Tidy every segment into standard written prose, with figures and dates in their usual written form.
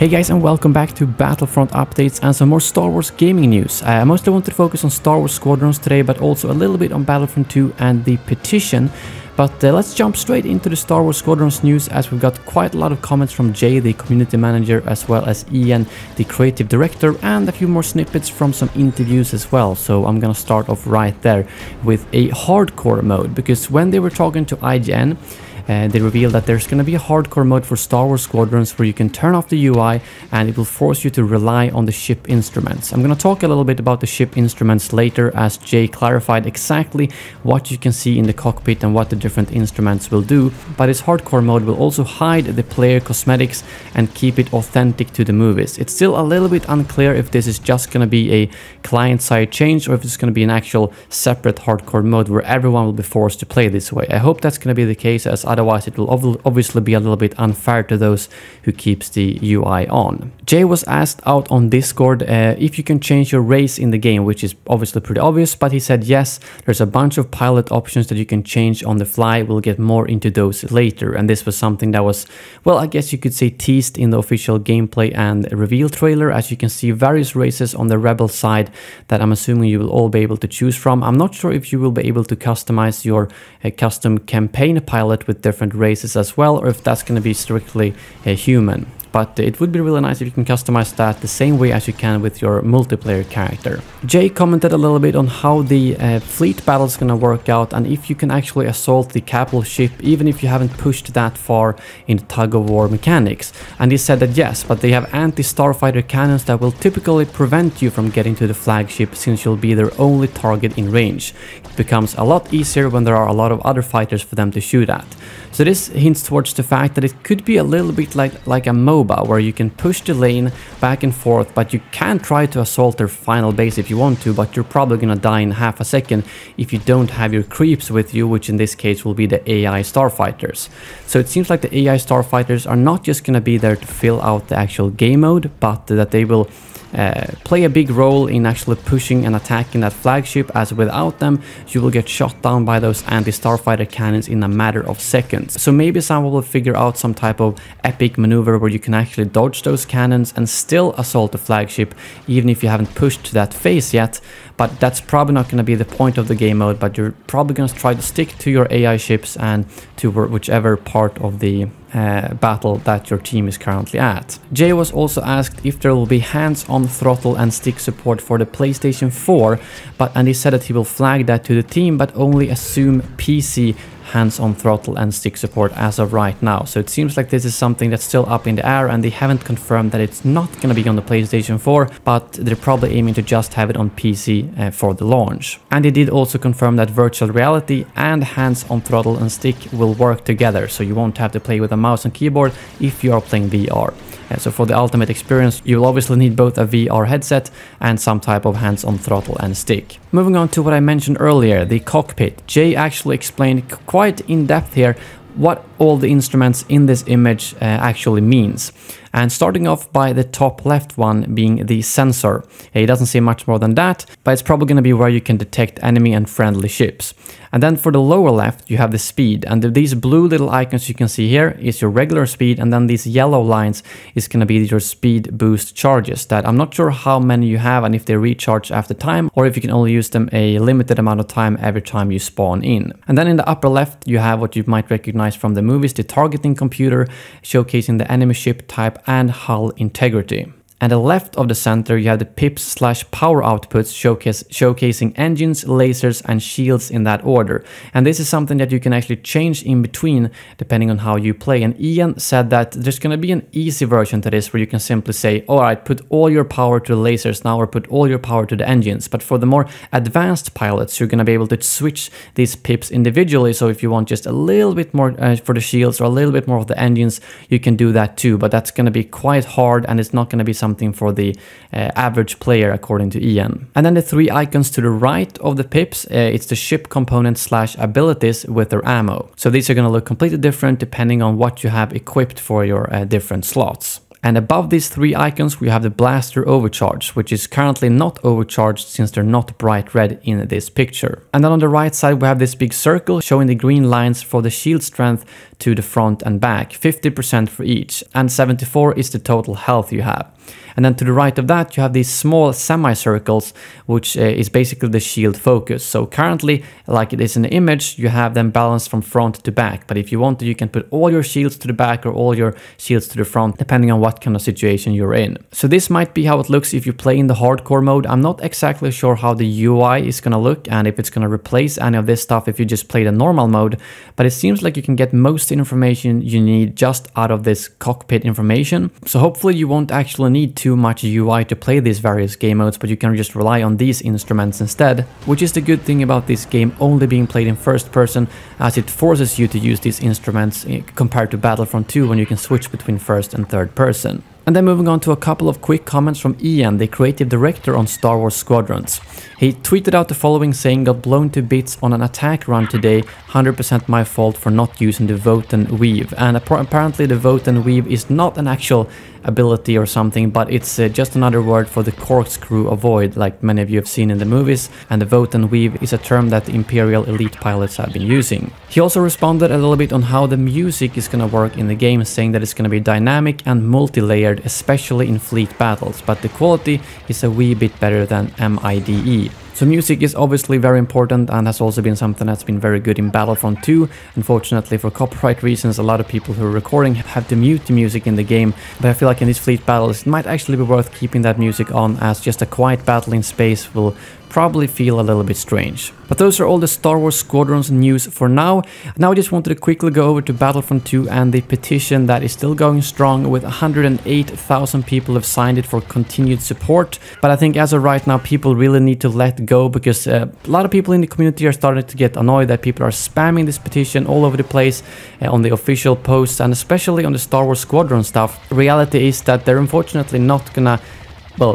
Hey guys, and welcome back to Battlefront updates and some more Star Wars gaming news. I mostly want to focus on Star Wars Squadrons today, but also a little bit on Battlefront 2 and the Petition. But let's jump straight into the Star Wars Squadrons news, as we've got quite a lot of comments from Jay, the community manager, as well as Ian, the creative director, and a few more snippets from some interviews as well. So I'm gonna start off right there with a hardcore mode, because when they were talking to IGN, they revealed that there's going to be a hardcore mode for Star Wars Squadrons where you can turn off the UI and it will force you to rely on the ship instruments. I'm going to talk a little bit about the ship instruments later, as Jay clarified exactly what you can see in the cockpit and what the different instruments will do. But this hardcore mode will also hide the player cosmetics and keep it authentic to the movies. It's still a little bit unclear if this is just going to be a client-side change or if it's going to be an actual separate hardcore mode where everyone will be forced to play this way. I hope that's going to be the case, as otherwise it will obviously be a little bit unfair to those who keeps the UI on. Jay was asked out on Discord if you can change your race in the game, which is obviously pretty obvious, but he said yes, there's a bunch of pilot options that you can change on the fly. We'll get more into those later, and this was something that was, well, I guess you could say teased in the official gameplay and reveal trailer, as you can see various races on the Rebel side that I'm assuming you will all be able to choose from. I'm not sure if you will be able to customize your custom campaign pilot with different races as well, or if that's going to be strictly a human. But it would be really nice if you can customize that the same way as you can with your multiplayer character. Jay commented a little bit on how the fleet battle is going to work out, and if you can actually assault the capital ship even if you haven't pushed that far in the tug-of-war mechanics. And he said that yes, but they have anti-starfighter cannons that will typically prevent you from getting to the flagship, since you'll be their only target in range. It becomes a lot easier when there are a lot of other fighters for them to shoot at. So this hints towards the fact that it could be a little bit like a MOBA, where you can push the lane back and forth, but you can try to assault their final base if you want to, but you're probably gonna die in half a second if you don't have your creeps with you, which in this case will be the AI starfighters. So it seems like the AI starfighters are not just gonna be there to fill out the actual game mode, but that they will play a big role in actually pushing and attacking that flagship, as without them you will get shot down by those anti-starfighter cannons in a matter of seconds. So maybe someone will figure out some type of epic maneuver where you can actually dodge those cannons and still assault the flagship even if you haven't pushed to that phase yet. But that's probably not going to be the point of the game mode, but you're probably going to try to stick to your AI ships and to whichever part of the battle that your team is currently at. Jay was also asked if there will be hands-on throttle and stick support for the PlayStation 4, and he said that he will flag that to the team, but only assume PC hands-on throttle and stick support as of right now. So it seems like this is something that's still up in the air, and they haven't confirmed that it's not going to be on the PlayStation 4, but they're probably aiming to just have it on PC for the launch. And they did also confirm that virtual reality and hands-on throttle and stick will work together, so you won't have to play with a mouse and keyboard if you are playing VR. So for the ultimate experience, you'll obviously need both a VR headset and some type of hands-on throttle and stick. Moving on to what I mentioned earlier, the cockpit. Jay actually explained quite in depth here what all the instruments in this image actually means. And starting off by the top left one being the sensor. It doesn't say much more than that, but it's probably going to be where you can detect enemy and friendly ships. And then for the lower left you have the speed, and these blue little icons you can see here is your regular speed, and then these yellow lines is going to be your speed boost charges that I'm not sure how many you have and if they recharge after time, or if you can only use them a limited amount of time every time you spawn in. And then in the upper left you have what you might recognize from the movies, the targeting computer, showcasing the enemy ship type and hull integrity. And the left of the center you have the pips/power outputs showcasing engines, lasers and shields in that order. And this is something that you can actually change in between depending on how you play. And Ian said that there's going to be an easy version to this where you can simply say, alright, put all your power to the lasers now, or put all your power to the engines. But for the more advanced pilots, you're going to be able to switch these pips individually. So if you want just a little bit more for the shields or a little bit more of the engines, you can do that too. But that's going to be quite hard, and it's not going to be something for the average player, according to Ian. And then the three icons to the right of the pips, it's the ship components/abilities with their ammo. So these are going to look completely different depending on what you have equipped for your different slots. And above these three icons we have the blaster overcharge, which is currently not overcharged since they're not bright red in this picture. And then on the right side we have this big circle showing the green lines for the shield strength to the front and back, 50% for each, and 74 is the total health you have. And then to the right of that you have these small semicircles, which is basically the shield focus. So currently, like it is in the image, you have them balanced from front to back. But if you want to, you can put all your shields to the back or all your shields to the front, depending on what kind of situation you're in. So this might be how it looks if you play in the hardcore mode. I'm not exactly sure how the UI is going to look and if it's going to replace any of this stuff if you just play the normal mode. But it seems like you can get most information you need just out of this cockpit information. So hopefully you won't actually need too much UI to play these various game modes, but you can just rely on these instruments instead, which is the good thing about this game only being played in first person, as it forces you to use these instruments compared to Battlefront 2 when you can switch between first and third person. And then moving on to a couple of quick comments from Ian, the creative director on Star Wars Squadrons. He tweeted out the following saying, "Got blown to bits on an attack run today, 100% my fault for not using the vote and weave." And apparently the vote and weave is not an actual ability or something, but it's just another word for the corkscrew avoid, like many of you have seen in the movies, and the vote and weave is a term that the Imperial elite pilots have been using. He also responded a little bit on how the music is going to work in the game, saying that it's going to be dynamic and multi-layered, especially in fleet battles, but the quality is a wee bit better than MIDE. So music is obviously very important and has also been something that's been very good in Battlefront 2. Unfortunately, for copyright reasons, a lot of people who are recording have to mute the music in the game, but I feel like in these fleet battles it might actually be worth keeping that music on, as just a quiet battle in space will probably feel a little bit strange. But those are all the Star Wars Squadrons news for now. Now I just wanted to quickly go over to Battlefront 2 and the petition that is still going strong, with 108,000 people have signed it for continued support. But I think as of right now people really need to let go, because a lot of people in the community are starting to get annoyed that people are spamming this petition all over the place on the official posts, and especially on the Star Wars Squadron stuff. The reality is that they're unfortunately not gonna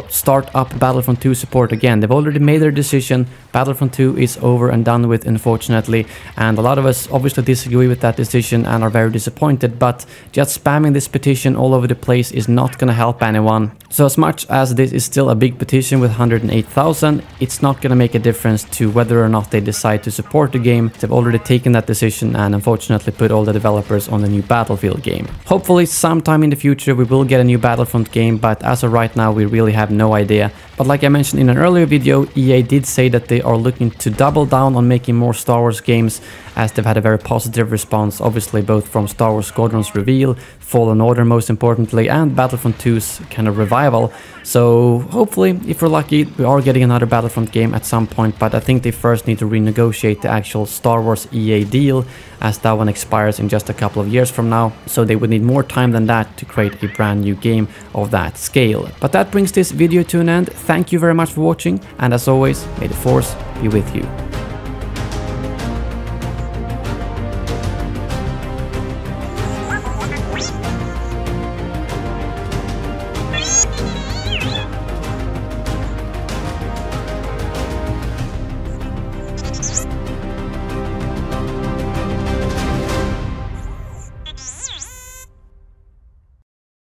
start up Battlefront 2 support again. They've already made their decision. Battlefront 2 is over and done with, unfortunately, and a lot of us obviously disagree with that decision and are very disappointed, but just spamming this petition all over the place is not gonna help anyone. So as much as this is still a big petition with 108,000, it's not gonna make a difference to whether or not they decide to support the game. They've already taken that decision and unfortunately put all the developers on the new Battlefield game. Hopefully sometime in the future we will get a new Battlefront game, but as of right now we really have no idea. But like I mentioned in an earlier video, EA did say that they are looking to double down on making more Star Wars games, as they've had a very positive response, obviously both from Star Wars Squadrons reveal, Fallen Order most importantly, and Battlefront 2's kind of revival. So hopefully, if we're lucky, we are getting another Battlefront game at some point, but I think they first need to renegotiate the actual Star Wars EA deal, as that one expires in just a couple of years from now, so they would need more time than that to create a brand new game of that scale. But that brings this video to an end. Thank you very much for watching, and as always, may the Force be with you.